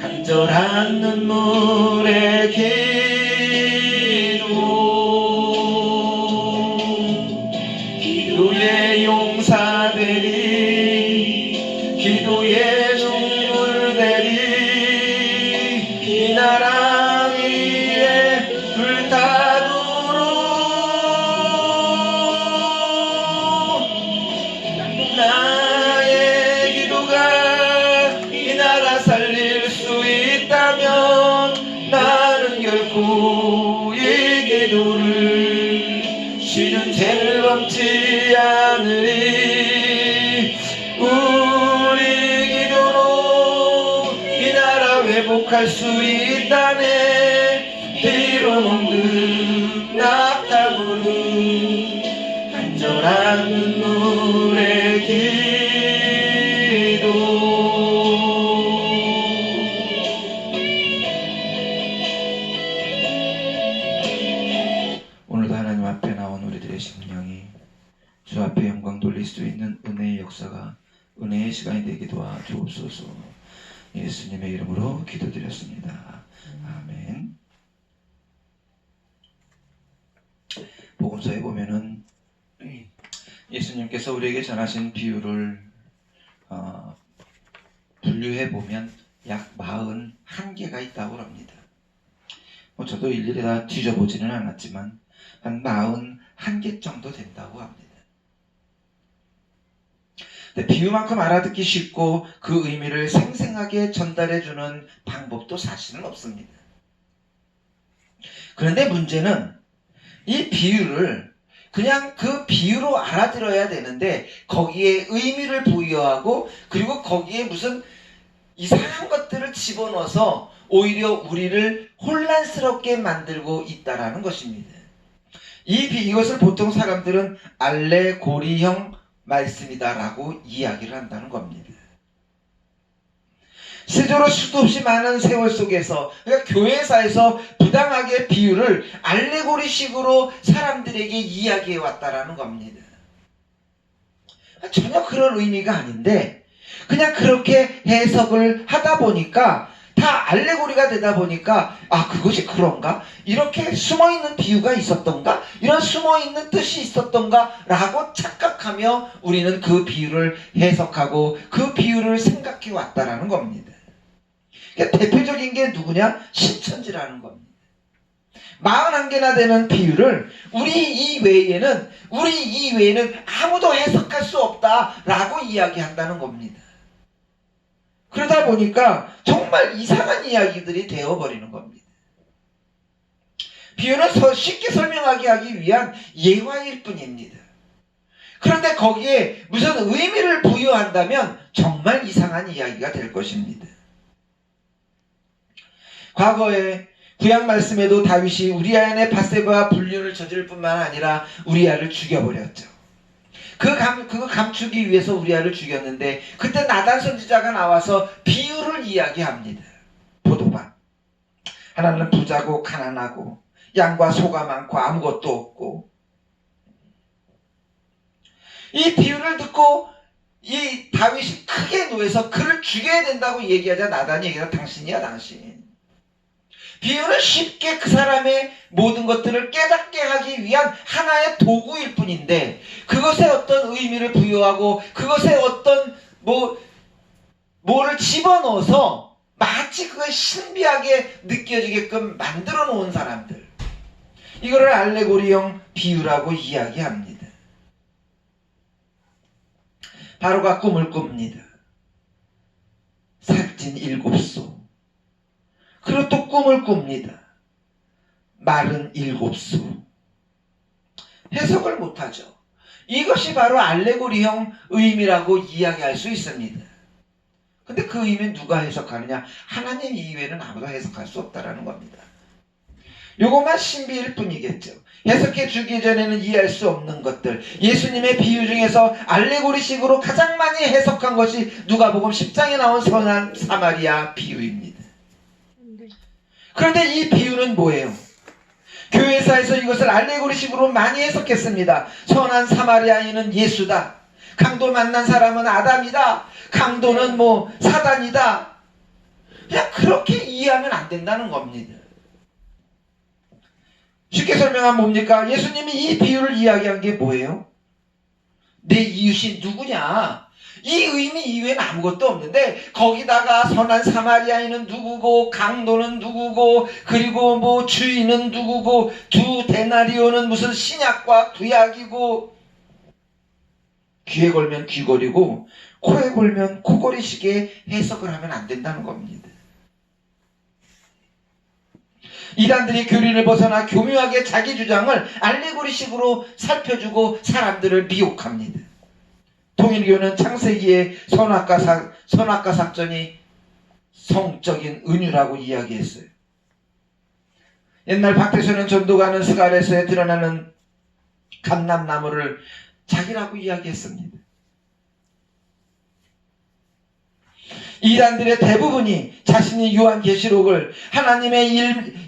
간절한 눈물의 기도의 용사되리, 기도의 눈물 되리. 이 나라 위에 불타도록 나의 기도가 이 나라 살릴 수 있다면 나는 결코 이 기도를 쉬는 죄를 범치 않으리. 우리 기도로 이 나라 회복할 수 있다네. 뒤로 먹는 낙타무는 간절한 눈물의 기도. 오늘도 하나님 앞에 나온 우리들의 심령이 주 앞에 영광 돌릴 수 있는 은혜의 역사가, 은혜의 시간이 되게 도와주옵소서. 예수님의 이름으로 기도드렸습니다. 아멘. 복음서에 보면은 예수님께서 우리에게 전하신 비유를 분류해 보면 약 41개가 있다고 합니다. 저도 일일이 다 뒤져보지는 않았지만 한 41개 정도 된다고 합니다. 비유만큼 알아듣기 쉽고 그 의미를 생생하게 전달해주는 방법도 사실은 없습니다. 그런데 문제는 이 비유를 그냥 그 비유로 알아들어야 되는데 거기에 의미를 부여하고 그리고 거기에 무슨 이상한 것들을 집어넣어서 오히려 우리를 혼란스럽게 만들고 있다라는 것입니다. 이것을 보통 사람들은 알레고리형 말씀이다라고 이야기를 한다는 겁니다. 실제로 수도 없이 많은 세월 속에서, 그러니까 교회사에서 부당하게 비유를 알레고리식으로 사람들에게 이야기해 왔다라는 겁니다. 전혀 그런 의미가 아닌데 그냥 그렇게 해석을 하다 보니까 다 알레고리가 되다 보니까 그것이 그런가? 이렇게 숨어있는 비유가 있었던가? 이런 숨어있는 뜻이 있었던가? 라고 착각하며 우리는 그 비유를 해석하고 그 비유를 생각해 왔다라는 겁니다. 그러니까 대표적인 게 누구냐? 신천지라는 겁니다. 41개나 되는 비유를 우리 이외에는 아무도 해석할 수 없다라고 이야기한다는 겁니다. 그러다 보니까 정말 이상한 이야기들이 되어버리는 겁니다. 비유는 쉽게 설명하게 하기 위한 예화일 뿐입니다. 그런데 거기에 무슨 의미를 부여한다면 정말 이상한 이야기가 될 것입니다. 과거에 구약 말씀에도 다윗이 우리아의 밧세바와 불륜을 저지를 뿐만 아니라 우리아를 죽여버렸죠. 그 감추기 위해서 우리아를 죽였는데 그때 나단 선지자가 나와서 비유를 이야기합니다. 포도밭. 하나는 부자고 가난하고 양과 소가 많고 아무것도 없고. 이 비유를 듣고 이 다윗이 크게 노해서 그를 죽여야 된다고 얘기하자 나단이 얘기하자 당신이야 당신. 비유는 쉽게 그 사람의 모든 것들을 깨닫게 하기 위한 하나의 도구일 뿐인데 그것에 어떤 의미를 부여하고 그것에 어떤 뭐를 집어넣어서 마치 그걸 신비하게 느껴지게끔 만들어 놓은 사람들, 이거를 알레고리형 비유라고 이야기합니다. 바로가 꿈을 꿉니다. 살찐 7소. 그리고 또 꿈을 꿉니다. 마른 7소. 해석을 못하죠. 이것이 바로 알레고리형 의미라고 이야기할 수 있습니다. 근데 그 의미는 누가 해석하느냐? 하나님 이외에는 아무도 해석할 수 없다라는 겁니다. 이것만 신비일 뿐이겠죠. 해석해 주기 전에는 이해할 수 없는 것들, 예수님의 비유 중에서 알레고리식으로 가장 많이 해석한 것이 누가복음 10장에 나온 선한 사마리아 비유입니다. 그런데 이 비유는 뭐예요? 교회사에서 이것을 알레고리식으로 많이 해석했습니다. 선한 사마리아인은 예수다. 강도 만난 사람은 아담이다. 강도는 사단이다. 그냥 그렇게 이해하면 안 된다는 겁니다. 쉽게 설명하면 뭡니까? 예수님이 이 비유를 이야기한 게 뭐예요? 내 이웃이 누구냐? 이 의미 이외엔 아무것도 없는데 거기다가 선한 사마리아인은 누구고 강도는 누구고 그리고 뭐 주인은 누구고 두 데나리오는 무슨 신약과 구약이고 귀에 걸면 귀걸이고 코에 걸면 코걸이식의 해석을 하면 안 된다는 겁니다. 이단들이 교리를 벗어나 교묘하게 자기 주장을 알레고리식으로 살펴주고 사람들을 미혹합니다. 통일교는 창세기의 선악과 삭전이 성적인 은유라고 이야기했어요. 옛날 박태수는 전도가는 스갈에서에 드러나는 감람나무를 자기라고 이야기했습니다. 이단들의 대부분이 자신이 요한계시록을 하나님의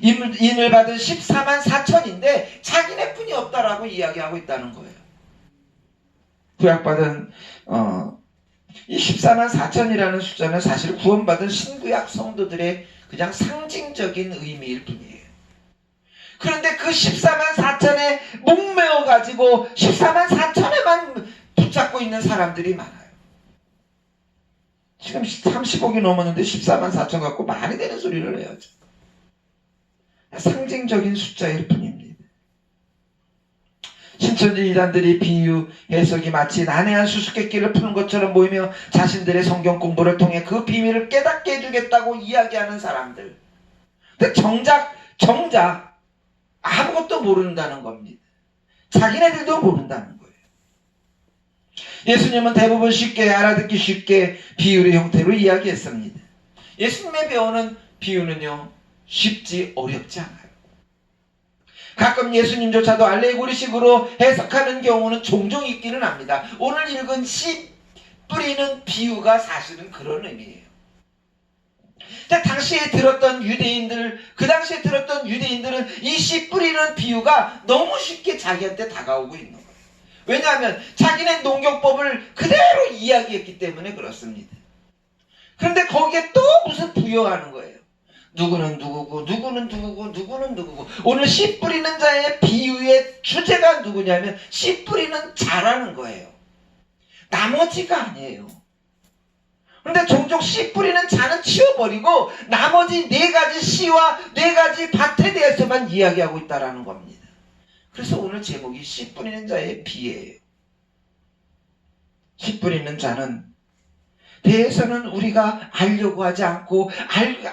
인을 받은 14만 4천인데 자기네뿐이 없다라고 이야기하고 있다는 거예요. 구약받은 이 14만 4천이라는 숫자는 사실 구원받은 신구약 성도들의 그냥 상징적인 의미일 뿐이에요. 그런데 그 14만 4천에 목매어가지고 14만 4천에만 붙잡고 있는 사람들이 많아요. 지금 30억이 넘었는데 14만 4천 갖고 말이 되는 소리를 해야죠. 상징적인 숫자일 뿐입니다. 신천지 이단들이 비유 해석이 마치 난해한 수수께끼를 푸는 것처럼 보이며 자신들의 성경 공부를 통해 그 비밀을 깨닫게 해주겠다고 이야기하는 사람들. 근데 정작 아무것도 모른다는 겁니다. 자기네들도 모른다는 거예요. 예수님은 대부분 쉽게 알아듣기 쉽게 비유의 형태로 이야기했습니다. 예수님의 배우는 비유는요 쉽지 어렵지 않아요. 가끔 예수님조차도 알레고리식으로 해석하는 경우는 종종 있기는 합니다. 오늘 읽은 씨 뿌리는 비유가 사실은 그런 의미예요. 그 당시에 들었던 유대인들은 이 씨 뿌리는 비유가 너무 쉽게 자기한테 다가오고 있는 거예요. 왜냐하면 자기네 농경법을 그대로 이야기했기 때문에 그렇습니다. 그런데 거기에 또 무슨 부여하는 거예요. 누구는 누구고 누구는 누구고 누구는 누구고. 오늘 씨 뿌리는 자의 비유의 주제가 누구냐면 씨 뿌리는 자라는 거예요. 나머지가 아니에요. 그런데 종종 씨 뿌리는 자는 치워버리고 나머지 4가지 씨와 4가지 밭에 대해서만 이야기하고 있다는 겁니다. 그래서 오늘 제목이 씨 뿌리는 자의 비예요. 씨 뿌리는 자는 대해서는 우리가 알려고 하지 않고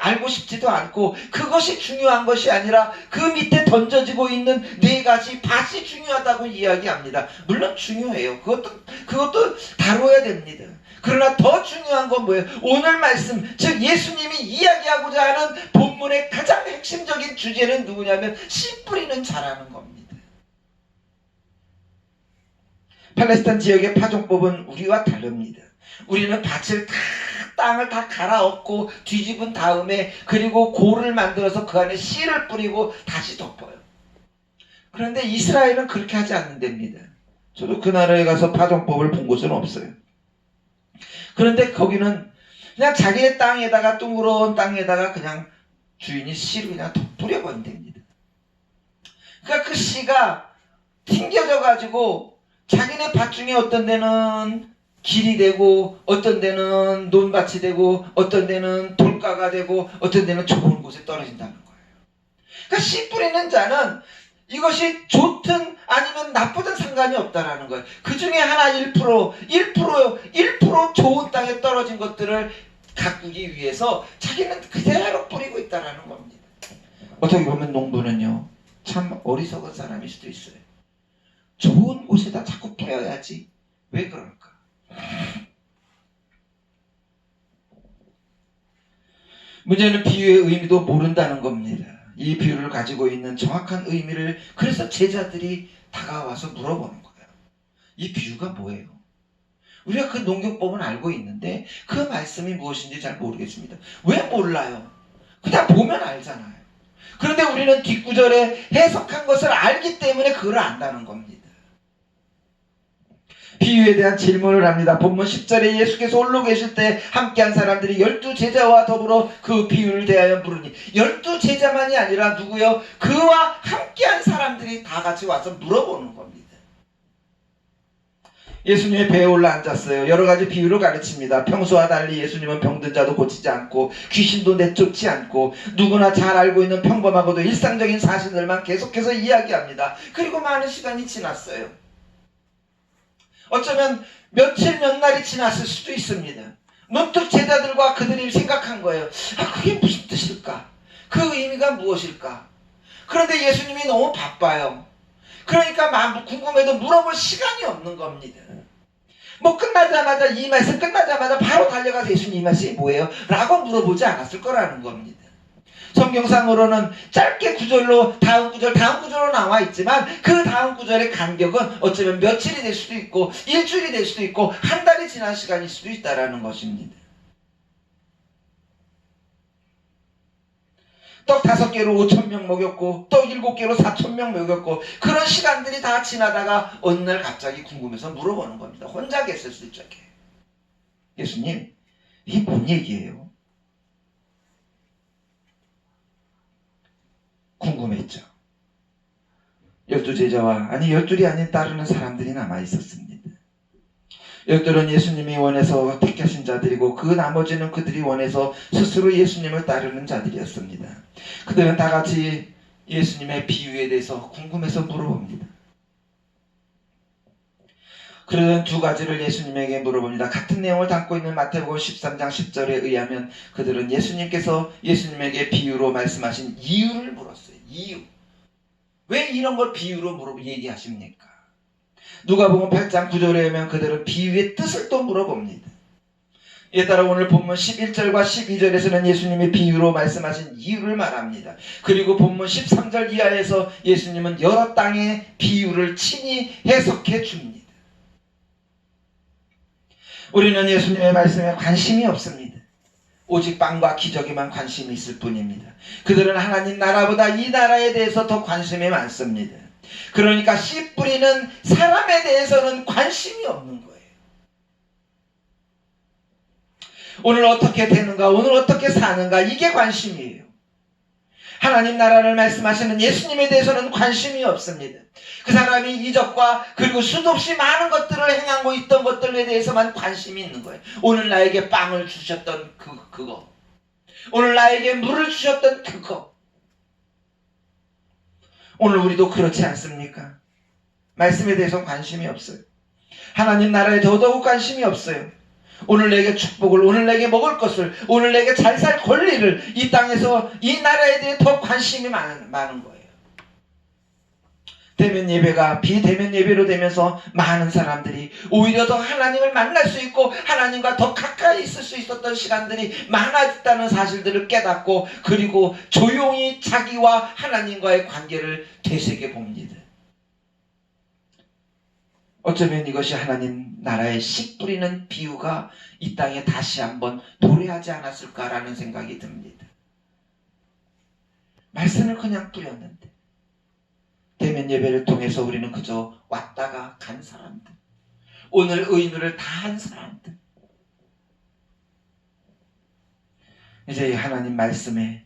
알고 싶지도 않고 그것이 중요한 것이 아니라 그 밑에 던져지고 있는 4가지 밭이 중요하다고 이야기합니다. 물론 중요해요. 그것도 다뤄야 됩니다. 그러나 더 중요한 건 뭐예요? 오늘 말씀, 즉 예수님이 이야기하고자 하는 본문의 가장 핵심적인 주제는 누구냐면 씨 뿌리는 자라는 겁니다. 팔레스타인 지역의 파종법은 우리와 다릅니다. 우리는 땅을 다 갈아엎고 뒤집은 다음에 그리고 골을 만들어서 그 안에 씨를 뿌리고 다시 덮어요. 그런데 이스라엘은 그렇게 하지 않는답니다. 저도 그 나라에 가서 파종법을 본 곳은 없어요. 그런데 거기는 그냥 자기의 땅에다가 둥그러운 땅에다가 그냥 주인이 씨를 그냥 뿌려버린답니다. 그러니까 그 씨가 튕겨져 가지고 자기네 밭 중에 어떤 데는 길이 되고 어떤 데는 논밭이 되고 어떤 데는 돌가가 되고 어떤 데는 좁은 곳에 떨어진다는 거예요. 그러니까 씨 뿌리는 자는 이것이 좋든 아니면 나쁘든 상관이 없다라는 거예요. 그 중에 하나 1% 좋은 땅에 떨어진 것들을 가꾸기 위해서 자기는 그대로 뿌리고 있다라는 겁니다. 어떻게 보면 농부는요 참 어리석은 사람일 수도 있어요. 좋은 곳에다 자꾸 뿌려야지. 왜 그럴까? 문제는 비유의 의미도 모른다는 겁니다. 이 비유를 가지고 있는 정확한 의미를 그래서 제자들이 다가와서 물어보는 거예요. 이 비유가 뭐예요? 우리가 그 농경법은 알고 있는데 그 말씀이 무엇인지 잘 모르겠습니다. 왜 몰라요? 그냥 보면 알잖아요. 그런데 우리는 뒷구절에 해석한 것을 알기 때문에 그걸 안다는 겁니다. 비유에 대한 질문을 합니다. 본문 10절에 예수께서 홀로 계실 때 함께한 사람들이 12제자와 더불어 그 비유를 대하여 물으니, 12제자만이 아니라 누구요? 그와 함께한 사람들이 다 같이 와서 물어보는 겁니다. 예수님의 배에 올라 앉았어요. 여러 가지 비유를 가르칩니다. 평소와 달리 예수님은 병든 자도 고치지 않고 귀신도 내쫓지 않고 누구나 잘 알고 있는 평범하고도 일상적인 사실들만 계속해서 이야기합니다. 그리고 많은 시간이 지났어요. 어쩌면 며칠 몇 날이 지났을 수도 있습니다. 문득 제자들과 그들이 생각한 거예요. 그게 무슨 뜻일까? 그 의미가 무엇일까? 그런데 예수님이 너무 바빠요. 그러니까 궁금해도 물어볼 시간이 없는 겁니다. 끝나자마자, 이 말씀 끝나자마자 바로 달려가서 예수님 이 말씀이 뭐예요? 라고 물어보지 않았을 거라는 겁니다. 성경상으로는 짧게 구절로 다음 구절로 나와 있지만 그 다음 구절의 간격은 어쩌면 며칠이 될 수도 있고 일주일이 될 수도 있고 한 달이 지난 시간일 수도 있다라는 것입니다. 떡 5개로 5,000명 먹였고 떡 7개로 4,000명 먹였고 그런 시간들이 다 지나다가 어느 날 갑자기 궁금해서 물어보는 겁니다. 혼자 계실 수도 있죠. 예수님, 이게 뭔 얘기예요? 궁금했죠. 12제자와 12이 아닌 따르는 사람들이 남아있었습니다. 12은 예수님이 원해서 택하신 자들이고 그 나머지는 그들이 원해서 스스로 예수님을 따르는 자들이었습니다. 그들은 다 같이 예수님의 비유에 대해서 궁금해서 물어봅니다. 그러던 두 가지를 예수님에게 물어봅니다. 같은 내용을 담고 있는 마태복음 13장 10절에 의하면 그들은 예수님께서 예수님에게 비유로 말씀하신 이유를 물었어요. 이유. 왜 이런 걸 비유로 얘기하십니까? 누가복음 8장 9절에 의하면 그들은 비유의 뜻을 또 물어봅니다. 이에 따라 오늘 본문 11절과 12절에서는 예수님이 비유로 말씀하신 이유를 말합니다. 그리고 본문 13절 이하에서 예수님은 여러 땅의 비유를 친히 해석해 줍니다. 우리는 예수님의 말씀에 관심이 없습니다. 오직 빵과 기적에만 관심이 있을 뿐입니다. 그들은 하나님 나라보다 이 나라에 대해서 더 관심이 많습니다. 그러니까 씨 뿌리는 사람에 대해서는 관심이 없는 거예요. 오늘 어떻게 되는가, 오늘 어떻게 사는가, 이게 관심이에요. 하나님 나라를 말씀하시는 예수님에 대해서는 관심이 없습니다. 그 사람이 이적과 그리고 수도 없이 많은 것들을 행하고 있던 것들에 대해서만 관심이 있는 거예요. 오늘 나에게 빵을 주셨던 그거, 오늘 나에게 물을 주셨던 그거. 오늘 우리도 그렇지 않습니까? 말씀에 대해서 관심이 없어요. 하나님 나라에 더더욱 관심이 없어요. 오늘 내게 축복을, 오늘 내게 먹을 것을, 오늘 내게 잘 살 권리를, 이 땅에서 이 나라에 대해 더 관심이 많은 거예요. 대면 예배가 비대면 예배로 되면서 많은 사람들이 오히려 더 하나님을 만날 수 있고 하나님과 더 가까이 있을 수 있었던 시간들이 많아졌다는 사실들을 깨닫고 그리고 조용히 자기와 하나님과의 관계를 되새겨 봅니다. 어쩌면 이것이 하나님 나라의 씨 뿌리는 비유가 이 땅에 다시 한번 도래하지 않았을까라는 생각이 듭니다. 말씀을 그냥 뿌렸는데 대면 예배를 통해서 우리는 그저 왔다가 간 사람들, 오늘 의무를 다한 사람들, 이제 하나님 말씀에,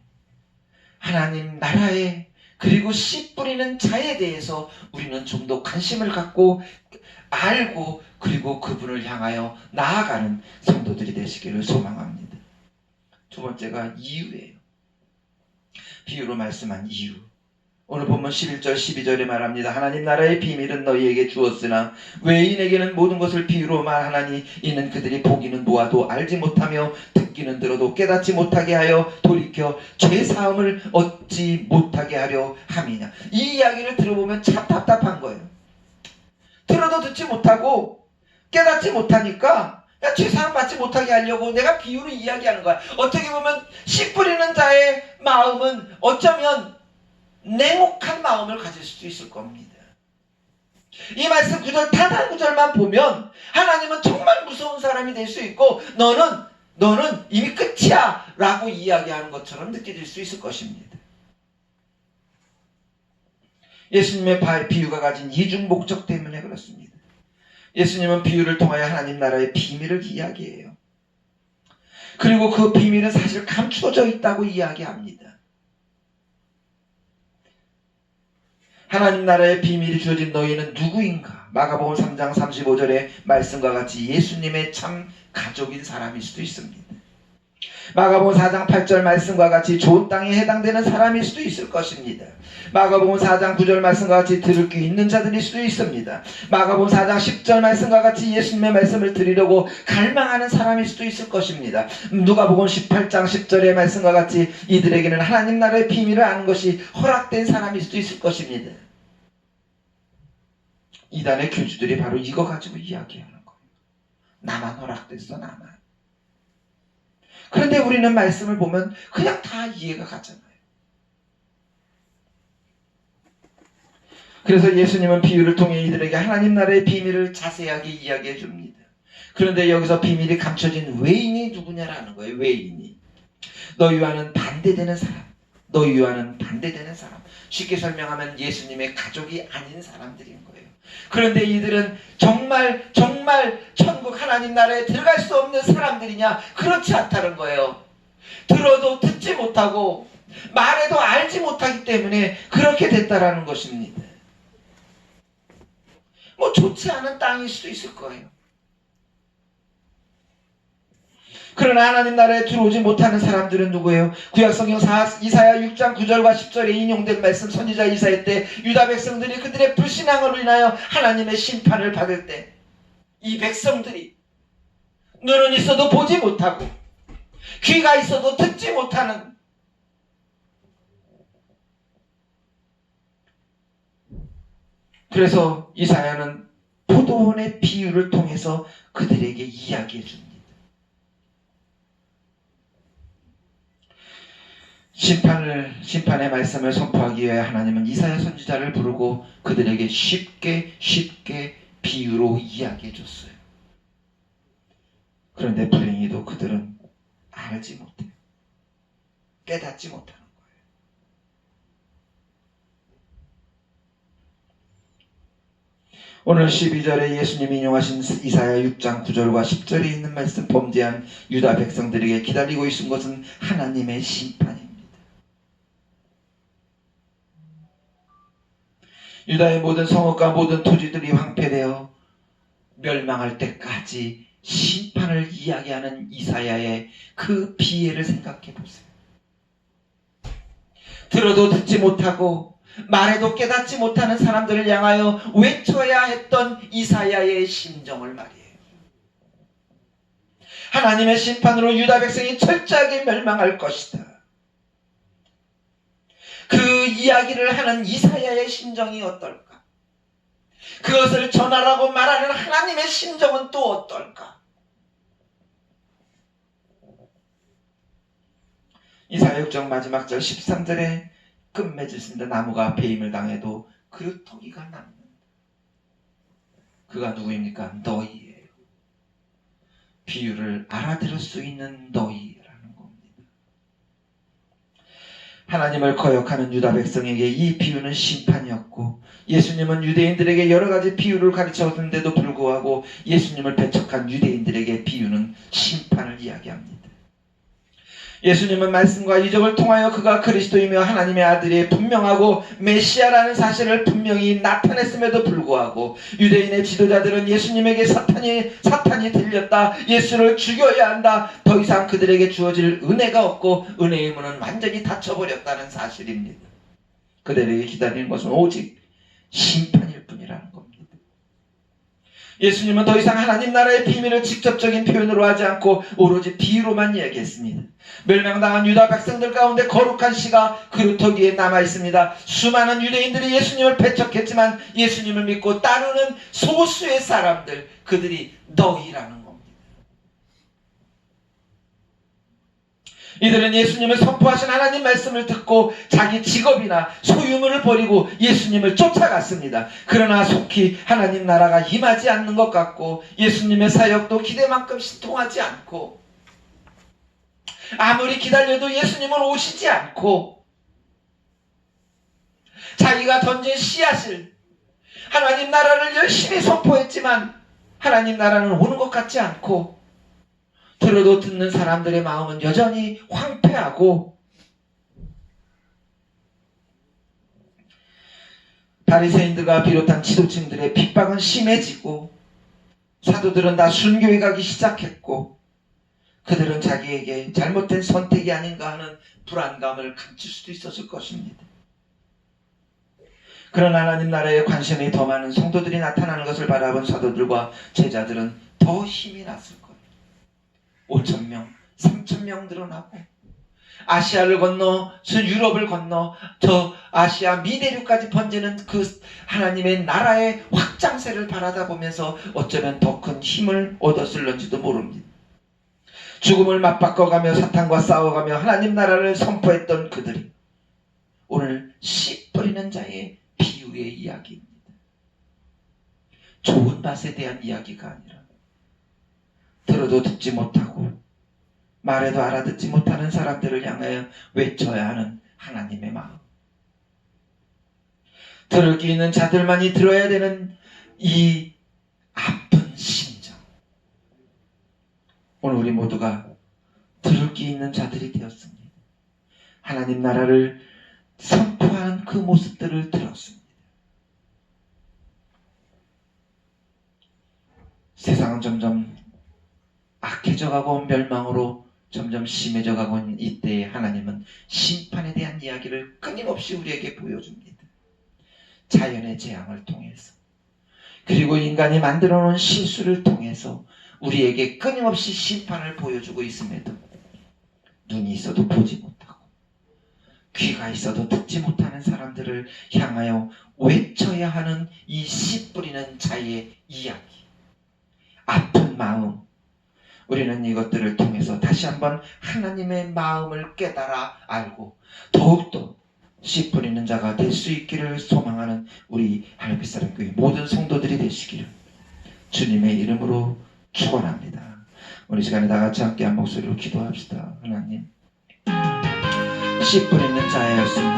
하나님 나라에, 그리고 씨 뿌리는 자에 대해서 우리는 좀 더 관심을 갖고 알고 그리고 그분을 향하여 나아가는 성도들이 되시기를 소망합니다. 두 번째가 이유예요. 비유로 말씀한 이유. 오늘 본문 11절 12절에 말합니다. 하나님 나라의 비밀은 너희에게 주었으나 외인에게는 모든 것을 비유로 말하나니 이는 그들이 보기는 보아도 알지 못하며 듣기는 들어도 깨닫지 못하게 하여 돌이켜 죄사함을 얻지 못하게 하려 함이냐. 이 이야기를 들어보면 참 답답한 거예요. 들어도 듣지 못하고 깨닫지 못하니까 죄사함 받지 못하게 하려고 내가 비유로 이야기하는 거야. 어떻게 보면 씨 뿌리는 자의 마음은 어쩌면 냉혹한 마음을 가질 수도 있을 겁니다. 이 말씀 구절 단 한 구절만 보면 하나님은 정말 무서운 사람이 될 수 있고 너는 이미 끝이야 라고 이야기하는 것처럼 느껴질 수 있을 것입니다. 예수님의 비유가 가진 이중 목적 때문에 그렇습니다. 예수님은 비유를 통하여 하나님 나라의 비밀을 이야기해요. 그리고 그 비밀은 사실 감추어져 있다고 이야기합니다. 하나님 나라의 비밀이 주어진 너희는 누구인가? 마가복음 3장 35절의 말씀과 같이 예수님의 참 가족인 사람일 수도 있습니다. 마가복음 4장 8절 말씀과 같이 좋은 땅에 해당되는 사람일 수도 있을 것입니다. 마가복음 4장 9절 말씀과 같이 들을 귀 있는 자들일 수도 있습니다. 마가복음 4장 10절 말씀과 같이 예수님의 말씀을 들으려고 갈망하는 사람일 수도 있을 것입니다. 누가복음 18장 10절의 말씀과 같이 이들에게는 하나님 나라의 비밀을 아는 것이 허락된 사람일 수도 있을 것입니다. 이단의 교주들이 바로 이거 가지고 이야기하는 거예요. 나만 허락됐어, 나만. 그런데 우리는 말씀을 보면 그냥 다 이해가 가잖아요. 그래서 예수님은 비유를 통해 이들에게 하나님 나라의 비밀을 자세하게 이야기해 줍니다. 그런데 여기서 비밀이 감춰진 외인이 누구냐라는 거예요. 외인이. 너희와는 반대되는 사람. 너희와는 반대되는 사람. 쉽게 설명하면 예수님의 가족이 아닌 사람들인 거예요. 그런데 이들은 정말 천국 하나님 나라에 들어갈 수 없는 사람들이냐? 그렇지 않다는 거예요. 들어도 듣지 못하고 말해도 알지 못하기 때문에 그렇게 됐다라는 것입니다. 뭐 좋지 않은 땅일 수도 있을 거예요. 그러나 하나님 나라에 들어오지 못하는 사람들은 누구예요? 구약성경 이사야 6장 9절과 10절에 인용된 말씀, 선지자 이사야 때 유다 백성들이 그들의 불신앙으로 인하여 하나님의 심판을 받을 때 이 백성들이 눈은 있어도 보지 못하고 귀가 있어도 듣지 못하는, 그래서 이사야는 포도원의 비유를 통해서 그들에게 이야기해 줍니다. 심판의 말씀을 선포하기 위해 하나님은 이사야 선지자를 부르고 그들에게 쉽게 비유로 이야기해 줬어요. 그런데 불행히도 그들은 알지 못해요. 깨닫지 못하는 거예요. 오늘 12절에 예수님이 인용하신 이사야 6장 9절과 10절에 있는 말씀, 범죄한 유다 백성들에게 기다리고 있는 것은 하나님의 심판입니다. 유다의 모든 성읍과 모든 토지들이 황폐되어 멸망할 때까지 심판을 이야기하는 이사야의 그 비애를 생각해 보세요. 들어도 듣지 못하고 말해도 깨닫지 못하는 사람들을 향하여 외쳐야 했던 이사야의 심정을 말이에요. 하나님의 심판으로 유다 백성이 철저하게 멸망할 것이다. 그 이야기를 하는 이사야의 심정이 어떨까? 그것을 전하라고 말하는 하나님의 심정은 또 어떨까? 이사야 6장 마지막 절 13절에 끝맺을 쓴다. 나무가 배임을 당해도 그 토기가 남는다. 그가 누구입니까? 너희예요. 비유를 알아들을 수 있는 너희라는 겁니다. 하나님을 거역하는 유다 백성에게 이 비유는 심판이었고, 예수님은 유대인들에게 여러 가지 비유를 가르쳤는데도 불구하고 예수님을 배척한 유대인들에게 비유는 심판을 이야기합니다. 예수님은 말씀과 이적을 통하여 그가 그리스도이며 하나님의 아들이 분명하고 메시아라는 사실을 분명히 나타냈음에도 불구하고 유대인의 지도자들은 예수님에게 사탄이 들렸다, 예수를 죽여야 한다, 더 이상 그들에게 주어질 은혜가 없고 은혜의 문은 완전히 닫혀버렸다는 사실입니다. 그들에게 기다리는 것은 오직 심판일 뿐이라는 겁니다. 예수님은 더 이상 하나님 나라의 비밀을 직접적인 표현으로 하지 않고 오로지 비유로만 이야기했습니다. 멸망당한 유다 백성들 가운데 거룩한 씨가 그루터기에 남아있습니다. 수많은 유대인들이 예수님을 배척했지만 예수님을 믿고 따르는 소수의 사람들, 그들이 너희라는 겁니다. 이들은 예수님을 선포하신 하나님 말씀을 듣고 자기 직업이나 소유물을 버리고 예수님을 쫓아갔습니다. 그러나 속히 하나님 나라가 임하지 않는 것 같고 예수님의 사역도 기대만큼 신통하지 않고 아무리 기다려도 예수님은 오시지 않고 자기가 던진 씨앗을, 하나님 나라를 열심히 선포했지만 하나님 나라는 오는 것 같지 않고, 들어도 듣는 사람들의 마음은 여전히 황폐하고, 바리새인들과 비롯한 지도층들의 핍박은 심해지고, 사도들은 다 순교해 가기 시작했고, 그들은 자기에게 잘못된 선택이 아닌가 하는 불안감을 감출 수도 있었을 것입니다. 그러나 하나님 나라에 관심이 더 많은 성도들이 나타나는 것을 바라본 사도들과 제자들은 더 힘이 났을 거예요. 5,000명, 3,000명 늘어나고, 아시아를 건너 유럽을 건너 저 아시아 미대륙까지 번지는 그 하나님의 나라의 확장세를 바라다 보면서 어쩌면 더 큰 힘을 얻었을런지도 모릅니다. 죽음을 맞바꿔가며 사탄과 싸워가며 하나님 나라를 선포했던 그들이 오늘 씨 뿌리는 자의 비유의 이야기입니다. 좋은 밭에 대한 이야기가 아니라 들어도 듣지 못하고 말해도 알아듣지 못하는 사람들을 향하여 외쳐야 하는 하나님의 마음. 들을 귀 있는 자들만이 들어야 되는 이 아픈 심정. 오늘 우리 모두가 들을 귀 있는 자들이 되었습니다. 하나님 나라를 선포하는 그 모습들을 들었습니다. 세상은 점점 악해져가고 멸망으로 점점 심해져가고 있는 이때에 하나님은 심판에 대한 이야기를 끊임없이 우리에게 보여줍니다. 자연의 재앙을 통해서, 그리고 인간이 만들어 놓은 실수를 통해서 우리에게 끊임없이 심판을 보여주고 있음에도 눈이 있어도 보지 못하고 귀가 있어도 듣지 못하는 사람들을 향하여 외쳐야 하는 이 씨 뿌리는 자의 이야기, 아픈 마음, 우리는 이것들을 통해서 다시 한번 하나님의 마음을 깨달아 알고 더욱더 씨 뿌리는 자가 될 수 있기를 소망하는 우리 하늘빛 사람 교회 모든 성도들이 되시기를 주님의 이름으로 축원합니다. 우리 시간에 다 같이 함께 한 목소리로 기도합시다. 하나님, 씨 뿌리는 자였습니다.